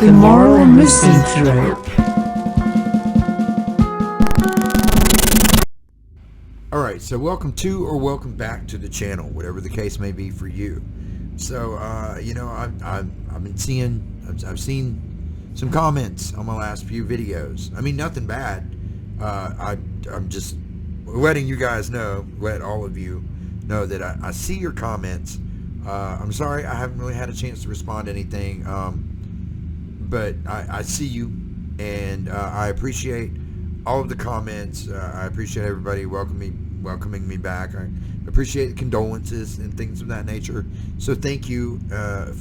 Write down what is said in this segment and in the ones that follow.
The moral misanthrope. Alright, so welcome to or welcome back to the channel, whatever the case may be for you. So, you know, I've seen some comments on my last few videos. I mean, nothing bad. I'm just letting you guys know, let all of you know that I see your comments. I'm sorry I haven't really had a chance to respond to anything, but I see you, and I appreciate all of the comments. I appreciate everybody welcoming me back. I appreciate the condolences and things of that nature. So thank you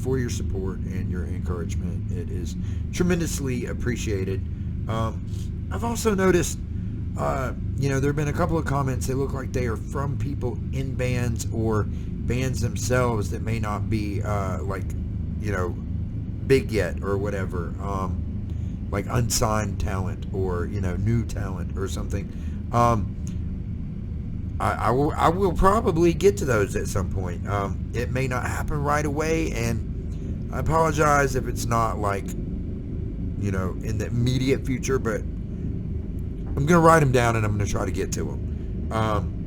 for your support and your encouragement. It is tremendously appreciated. I've also noticed, you know, there have been a couple of comments that look like they are from people in bands or bands themselves that may not be like, you know, big yet or whatever, like unsigned talent or, you know, new talent or something. I will probably get to those at some point. It may not happen right away, and I apologize if it's not like, you know, in the immediate future, but I'm gonna write them down and I'm gonna try to get to them.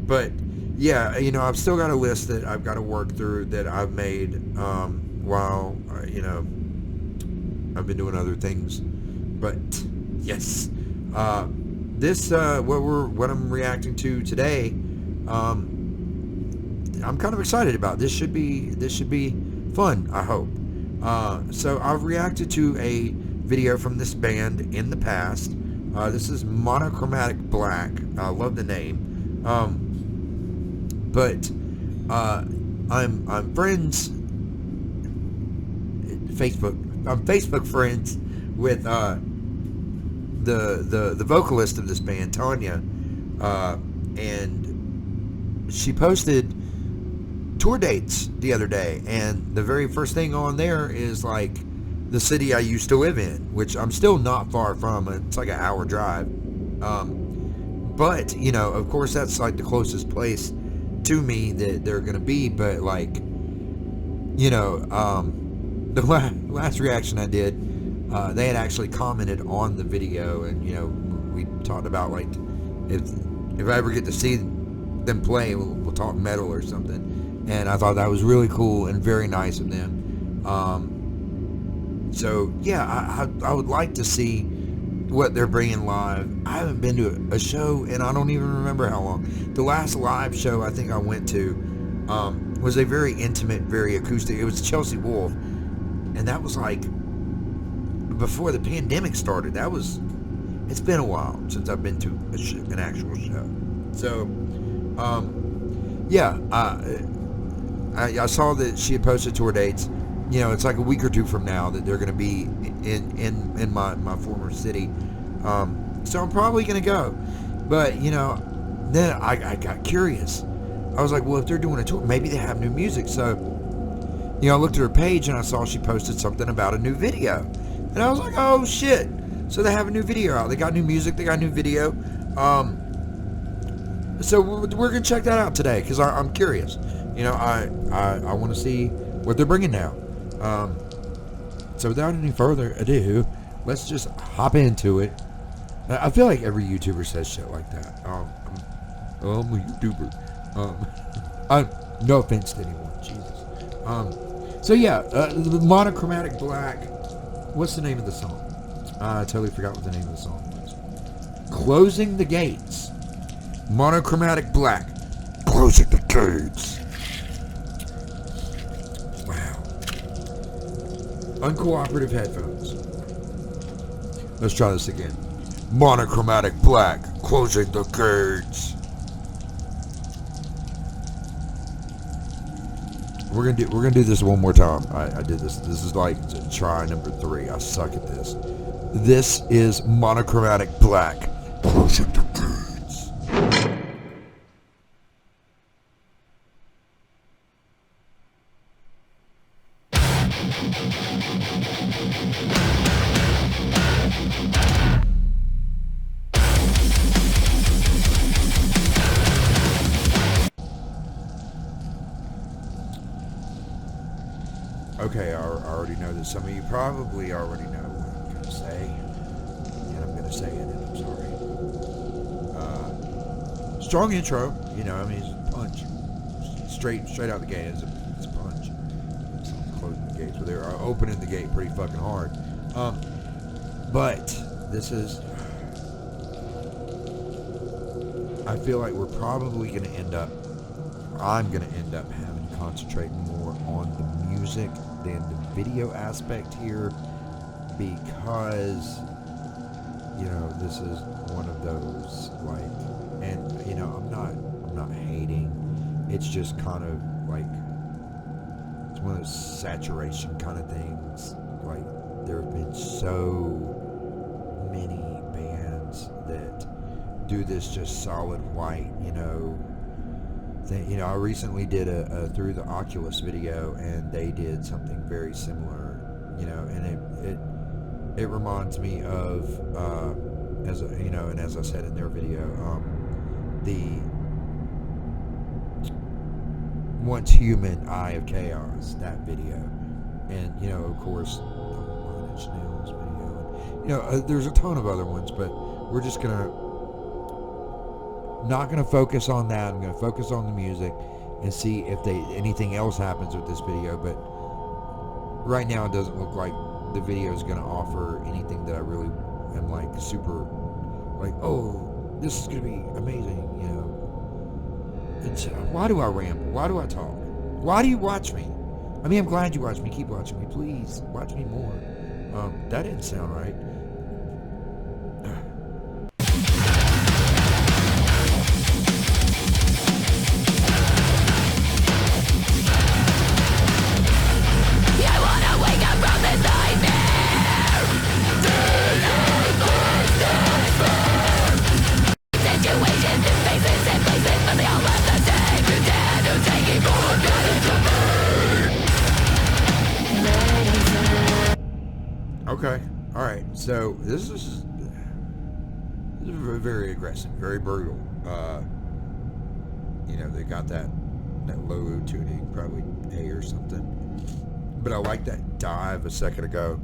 But yeah, you know, I've still got a list that I've got to work through that I've made while you know, I've been doing other things. But yes, this what I'm reacting to today, I'm kind of excited about. This should be fun, I hope. So I've reacted to a video from this band in the past. This is Monochromatic Black. I love the name. But I'm friends I'm Facebook friends with the vocalist of this band, Tanya, and she posted tour dates the other day, and the very first thing on there is like the city I used to live in, which I'm still not far from. It's like an hour drive, but you know, of course, that's like the closest place to me that they're gonna be. But like, you know, the last reaction I did, they had actually commented on the video, and you know, we talked about like if I ever get to see them play, we'll talk metal or something, and I thought that was really cool and very nice of them. So yeah, I would like to see what they're bringing live. I haven't been to a show, and I don't even remember how long. The last live show I think I went to was a very intimate, very acoustic. It was Chelsea Wolf, and that was like before the pandemic started. It's been a while since I've been to an actual show. So yeah, I saw that she had posted tour dates. You know, it's like a week or two from now that they're going to be in my former city. So I'm probably going to go. But, you know, then I got curious. I was like, well, if they're doing a tour, maybe they have new music. So, you know, I looked at her page and I saw she posted something about a new video. And I was like, oh, shit. So they have a new video out. They got new music. They got a new video. So we're going to check that out today because I'm curious. You know, I want to see what they're bringing now. So without any further ado, let's just hop into it. I feel like every YouTuber says shit like that. I'm a YouTuber. No offense to anyone, Jesus. So yeah, the Monochromatic Black. What's the name of the song? I totally forgot what the name of the song was. Closing the Gates. Monochromatic Black. Closing the Gates. Uncooperative headphones. Let's try this again. Monochromatic Black, closing the gates. We're gonna do this one more time. I did this. This is like try number 3. I suck at this. This is Monochromatic Black, closing the gates. Okay, I already know this. Some of you probably already know to say, and I'm going to say it, and I'm sorry. Strong intro, you know, I mean, it's a punch. Straight out the gate, it's a punch. It's not closing the gates, but they're opening the gate pretty fucking hard. But this is, I feel like we're probably going to end up, I'm going to end up having to concentrate more on the music than the video aspect here, because, you know, this is one of those, like, and, you know, I'm not hating, it's just kind of like, it's one of those saturation kind of things. Like, there have been so many bands that do this just solid white, you know. You know, I recently did a Through the Oculus video, and they did something very similar, you know, and it reminds me of, as a, you know, and as I said in their video, the Once Human Eye of Chaos, that video, and, you know, of course, the Nine Inch Nails video, and, you know, there's a ton of other ones, but we're just not gonna focus on that. I'm gonna focus on the music and see if anything else happens with this video, but right now it doesn't look like the video is gonna offer anything that I really am like super like, oh, this is gonna be amazing, you know. It's, why do I ramble? Why do I talk? Why do you watch me? I mean, I'm glad you watch me. Keep watching me, please. Watch me more. That didn't sound right. Okay, all right. So this is very aggressive, very brutal. You know, they got that logo tuning, probably A or something. But I like that dive a second ago.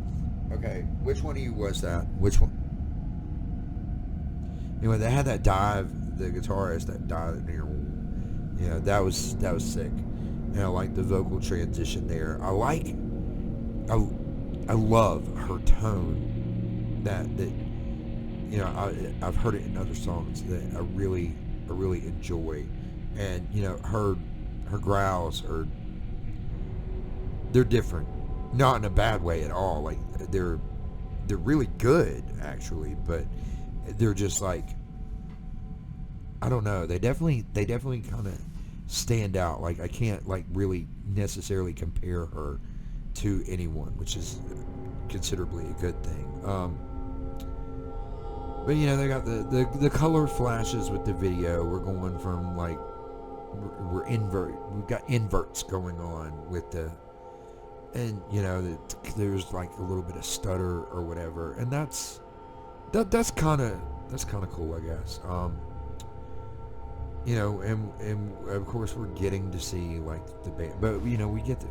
Okay, which one of you was that? Which one? Anyway, they had that dive. The guitarist that dive. You know, that was sick. And I like the vocal transition there. I love her tone. That you know, I've heard it in other songs that I really enjoy, and you know, her growls they're different, not in a bad way at all. Like they're really good actually, but they're just like, I don't know. They definitely kind of stand out. Like I can't like really necessarily compare her to anyone, which is considerably a good thing. But you know, they got the color flashes with the video. We're going from like we've got inverts going on with the, and you know, there's like a little bit of stutter or whatever, and that's kind of cool, I guess. You know, and of course we're getting to see like the band, but you know, we get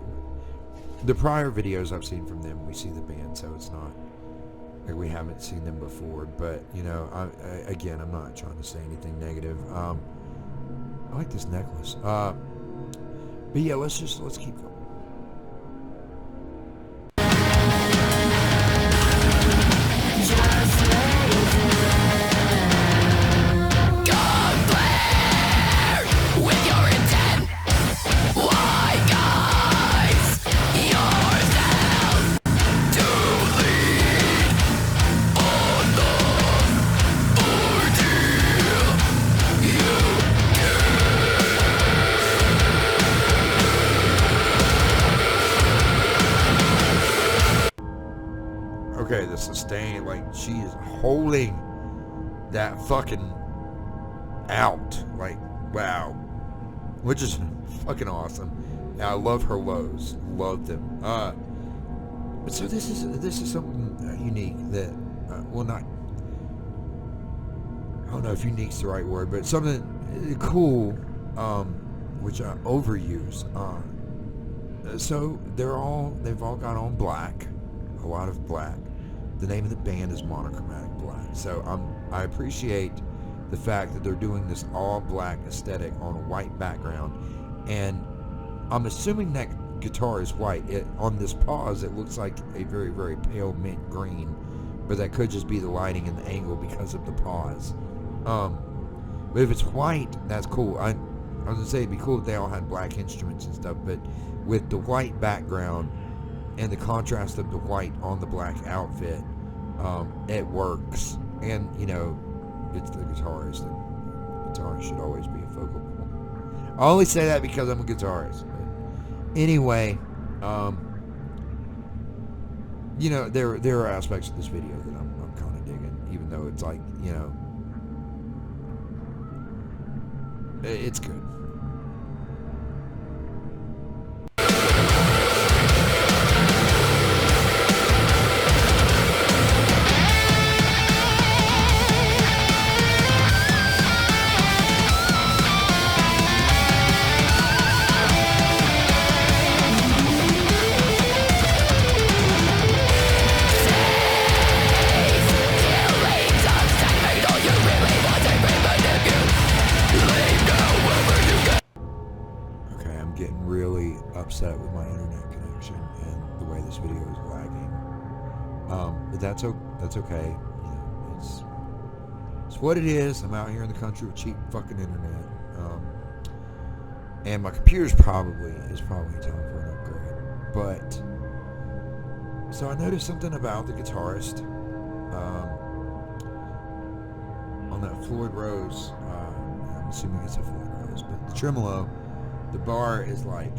the prior videos I've seen from them, we see the band, so it's not like we haven't seen them before. But you know, again, I'm not trying to say anything negative. I like this necklace. But yeah, let's keep going. Okay, the sustain, like she is holding that fucking out, like wow, which is fucking awesome. And I love her lows, love them. So this is something unique that, well, not, I don't know if unique's the right word, but something cool, which I overuse. So they've all got on black, a lot of black. the name of the band is Monochromatic Black. So I appreciate the fact that they're doing this all black aesthetic on a white background, and I'm assuming that guitar is white. On this pause, it looks like a very, very pale mint green, but that could just be the lighting and the angle because of the pause. But if it's white, that's cool. I was gonna say it'd be cool if they all had black instruments and stuff, but with the white background and the contrast of the white on the black outfit, it works. And you know, it's the guitarist. The guitarist should always be a focal point. I only say that because I'm a guitarist. But anyway, you know, there are aspects of this video that I'm kind of digging, even though it's like, you know, it's good. Upset with my internet connection and the way this video is lagging, but that's okay. You know, it's what it is. I'm out here in the country with cheap fucking internet, and my computer's probably time for an upgrade. But so I noticed something about the guitarist on that Floyd Rose. I'm assuming it's a Floyd Rose, but the tremolo, the bar is like,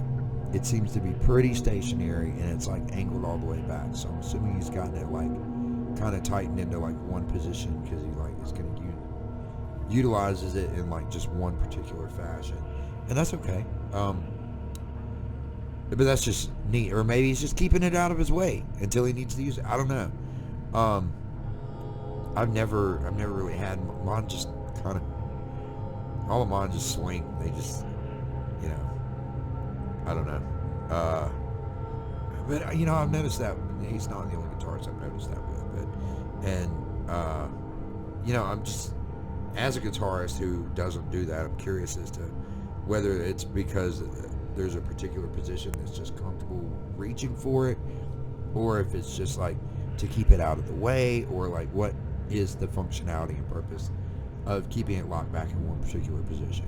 it seems to be pretty stationary, and it's like angled all the way back. So I'm assuming he's gotten it like kind of tightened into like one position because he like is going to utilizes it in like just one particular fashion, and that's okay. But that's just neat. Or maybe he's just keeping it out of his way until he needs to use it. I don't know. I've never really had mine. Just kind of all of mine just swing. They just, you know. I don't know. But, you know, I've noticed that he's not the only guitarist I've noticed that with. You know, I'm just, as a guitarist who doesn't do that, I'm curious as to whether it's because there's a particular position that's just comfortable reaching for it, or if it's just like to keep it out of the way, or like what is the functionality and purpose of keeping it locked back in one particular position.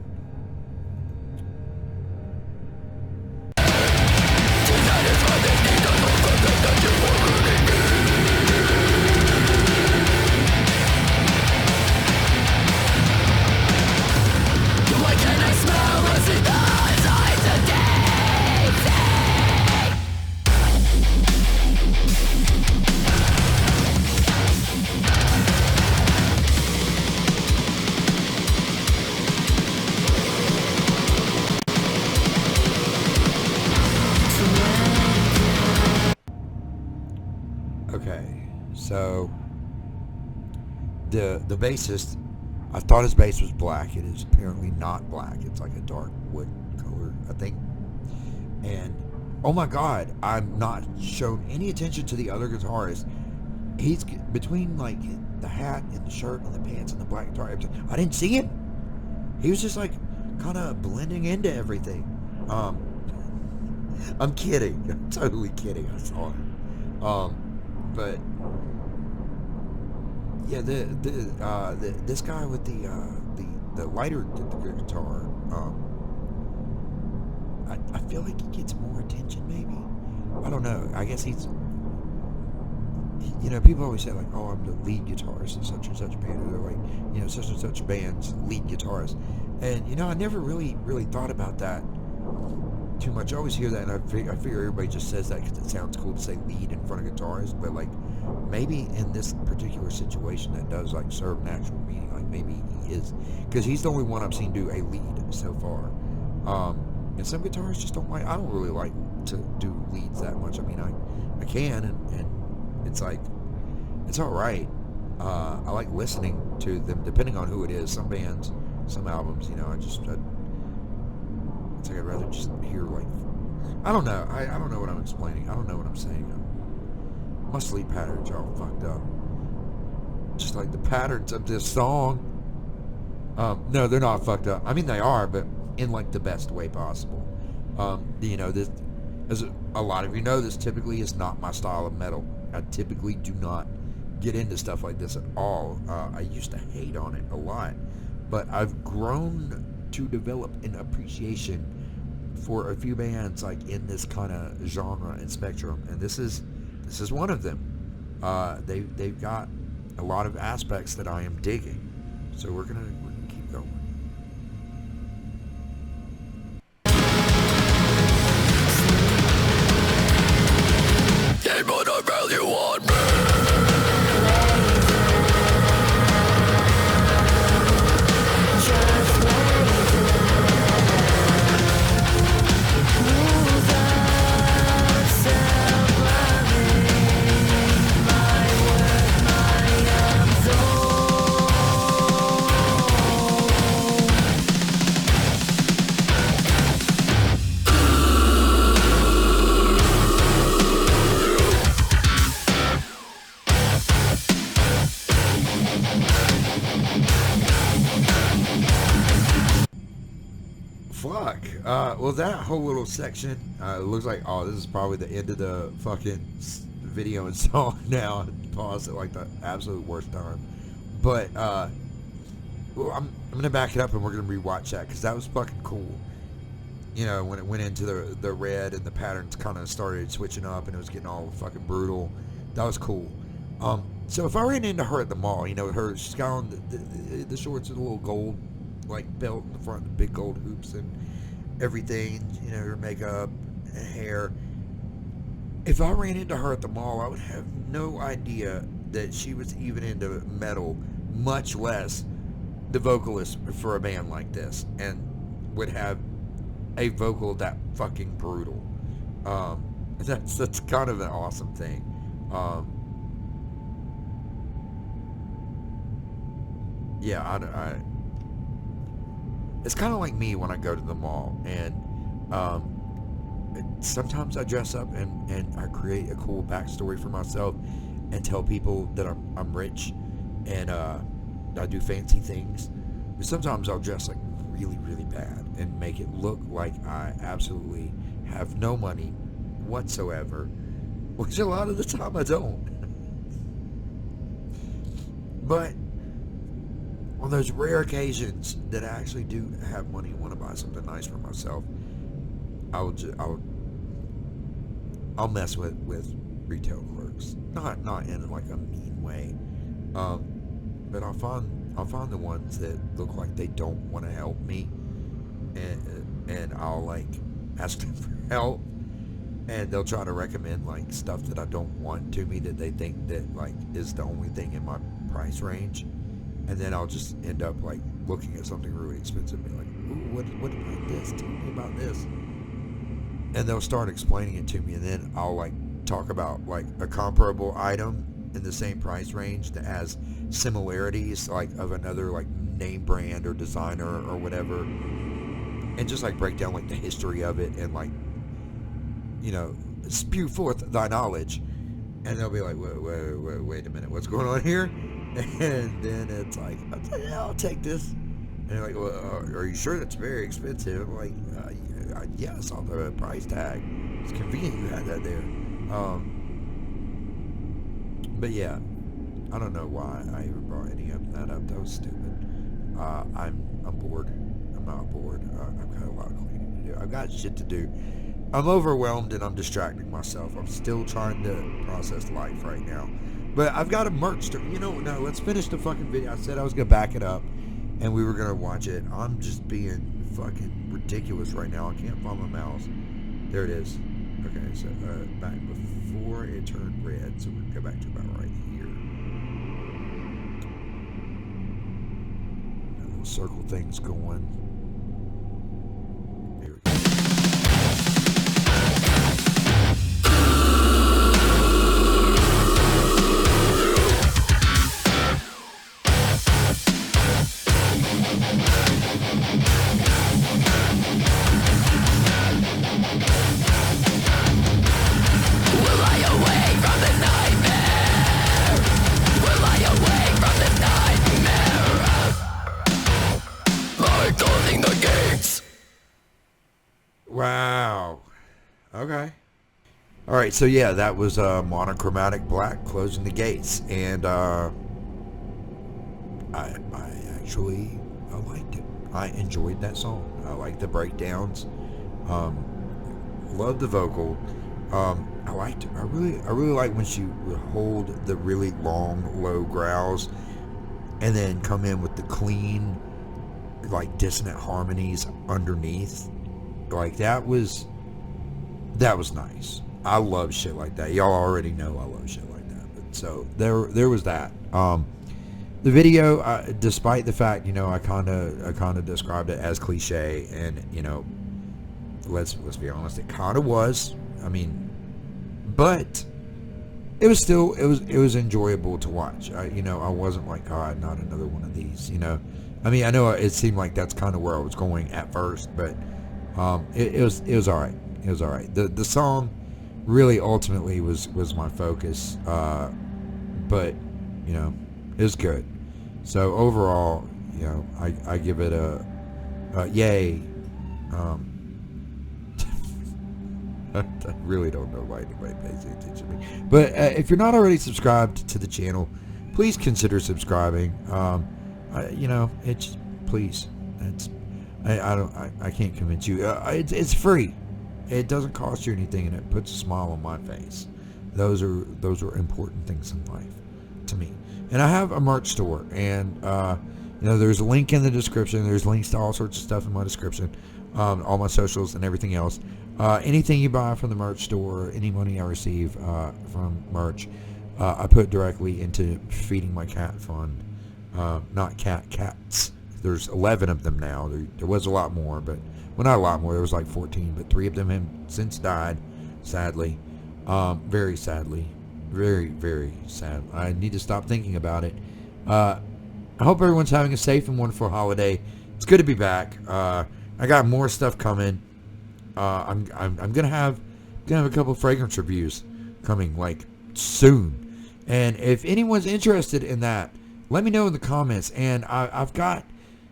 Okay, so the bassist, I thought his bass was black. It is apparently not black. It's like a dark wood color, I think. And oh my God, I'm not shown any attention to the other guitarist. He's between like the hat and the shirt and the pants and the black guitar. I didn't see him. He was just like kind of blending into everything. I'm kidding. I'm totally kidding. I saw him. But yeah, this guy with the lighter guitar, I feel like he gets more attention. Maybe, I don't know. I guess he's, you know, people always say like, oh, I'm the lead guitarist in such and such band, or they're like, you know, such and such band's lead guitarist, and you know, I never really thought about that too much. I always hear that, and I figure everybody just says that because it sounds cool to say lead in front of guitarists, but like maybe in this particular situation that does like serve an actual meaning. Like maybe he is, because he's the only one I've seen do a lead so far. And some guitarists just don't like. I don't really like to do leads that much. I mean, I can, and it's like, it's all right. I like listening to them depending on who it is. Some bands, some albums, you know, it's like I'd rather just hear like, I don't know. I don't know what I'm explaining. I don't know what I'm saying. My sleep patterns are all fucked up. Just like the patterns of this song. No, they're not fucked up. I mean, they are, but in like the best way possible. You know, this, as a lot of you know, this typically is not my style of metal. I typically do not get into stuff like this at all. I used to hate on it a lot, but I've grown to develop an appreciation for a few bands like in this kind of genre and spectrum, and this is one of them. They've got a lot of aspects that I am digging, so we're gonna keep going. They put a value on me. Fuck. Well, that whole little section, it looks like, oh, this is probably the end of the fucking video and song now. I paused at like the absolute worst time. But, well, I'm going to back it up and we're going to rewatch that because that was fucking cool. You know, when it went into the red and the patterns kind of started switching up and it was getting all fucking brutal. That was cool. So if I ran into her at the mall, you know, she's got on the shorts with a little gold like belt in the front, the big gold hoops and everything, you know, her makeup and hair. If I ran into her at the mall, I would have no idea that she was even into metal, much less the vocalist for a band like this, and would have a vocal that fucking brutal. That's kind of an awesome thing. Yeah, I it's kind of like me when I go to the mall, and sometimes I dress up and I create a cool backstory for myself and tell people that I'm rich and I do fancy things. But sometimes I'll dress like really, really bad and make it look like I absolutely have no money whatsoever, which a lot of the time I don't. But on those rare occasions that I actually do have money and want to buy something nice for myself, I'll mess with retail clerks. Not in like a mean way, but I'll find the ones that look like they don't want to help me, and I'll like ask them for help, and they'll try to recommend like stuff that I don't want to me that they think that like is the only thing in my price range. And then I'll just end up like looking at something really expensive and be like, ooh, what about this? Tell me about this. And they'll start explaining it to me, and then I'll like talk about like a comparable item in the same price range that has similarities like of another like name brand or designer or whatever, and just like break down like the history of it and like, you know, spew forth thy knowledge. And they'll be like, wait a minute, what's going on here? And then it's like, I'll take this. And they're like, well, are you sure that's very expensive? I'm like, yeah, I saw the price tag. It's convenient you had that there. But yeah, I don't know why I even brought any of that up. That was stupid. I'm bored. I'm not bored. I've got a lot of cleaning to do. I've got shit to do. I'm overwhelmed and I'm distracting myself. I'm still trying to process life right now. But I've got a merch to, you know, no, let's finish the fucking video. I said I was going to back it up and we were going to watch it. I'm just being fucking ridiculous right now. I can't find my mouse. There it is. Okay, so back before it turned red. So we'll go back to about right here. Got little circle things going. There we go. Will I away from the nightmare? Okay. All right, so yeah, that was Monochromatic Black, Closing the Gates, and I actually I liked it. I enjoyed that song. I liked the breakdowns. Loved the vocal. I really like when she would hold the really long, low growls, and then come in with the clean, like dissonant harmonies underneath. Like that was nice. I love shit like that. Y'all already know I love shit like that. But so there was that. The video, despite the fact, you know, I kind of described it as cliche, and you know, let's be honest, it kind of was. I mean, but it was still it was enjoyable to watch. You know, I wasn't like, God, not another one of these. You know, I mean, I know it seemed like that's kind of where I was going at first, but it was all right. It was all right. The song really ultimately was my focus, but you know, it was good. So overall, you know, I give it a yay. I really don't know why anybody pays attention to me. But if you're not already subscribed to the channel, please consider subscribing. You know, it's please. It's I can't convince you. It's free. It doesn't cost you anything, and it puts a smile on my face. Those are important things in life to me. And I have a merch store, and you know, there's a link in the description. There's links to all sorts of stuff in my description, all my socials and everything else. Anything you buy from the merch store, any money I receive from merch, I put directly into feeding my cat fund. Not cats. There's 11 of them now. There was a lot more, but well, not a lot more. There was like 14, but 3 of them have since died, sadly. Very sadly. Very, very sad. I need to stop thinking about it. I hope everyone's having a safe and wonderful holiday. It's good to be back. I got more stuff coming. I'm gonna have a couple fragrance reviews coming like soon, and if anyone's interested in that, let me know in the comments. And I've got,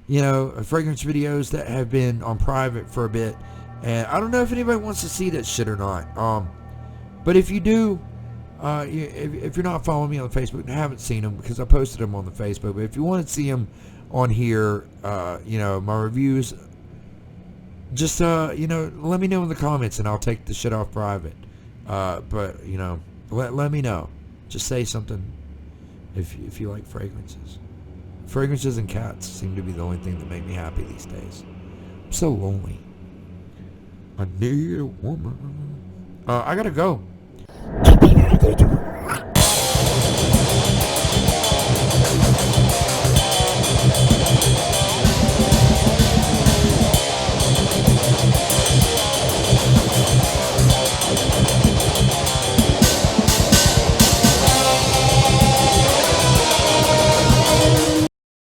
you know, fragrance videos that have been on private for a bit, and I don't know if anybody wants to see that shit or not. But if you do, if you're not following me on Facebook and haven't seen them, because I posted them on the Facebook, but if you want to see them on here, you know, my reviews, just you know, let me know in the comments, and I'll take the shit off private. But you know, let me know. Just say something if you like fragrances. Fragrances and cats seem to be the only thing that make me happy these days. I'm so lonely. I need a woman. I gotta go.